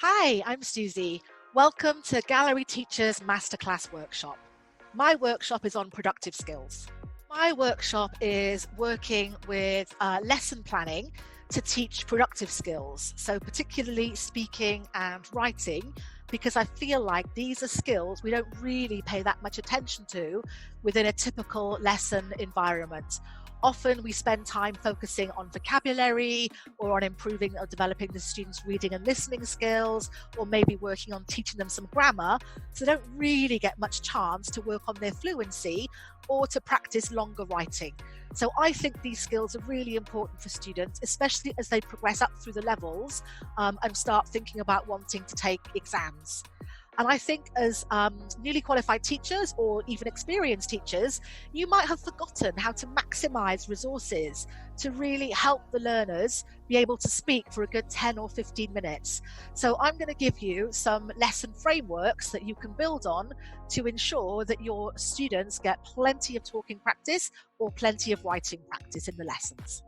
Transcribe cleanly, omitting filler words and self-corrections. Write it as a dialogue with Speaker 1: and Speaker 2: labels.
Speaker 1: Hi, I'm Susie. Welcome to Gallery Teachers Masterclass workshop. My workshop is on productive skills. My workshop is working with lesson planning to teach productive skills, so particularly speaking and writing, because I feel like these are skills we don't really pay that much attention to within a typical lesson environment. Often we spend time focusing on vocabulary or on improving or developing the students' reading and listening skills, or maybe working on teaching them some grammar, so they don't really get much chance to work on their fluency or to practice longer writing. So I think these skills are really important for students, especially as they progress up through the levels and start thinking about wanting to take exams. And I think as newly qualified teachers or even experienced teachers, you might have forgotten how to maximize resources to really help the learners be able to speak for a good 10 or 15 minutes. So I'm going to give you some lesson frameworks that you can build on to ensure that your students get plenty of talking practice or plenty of writing practice in the lessons.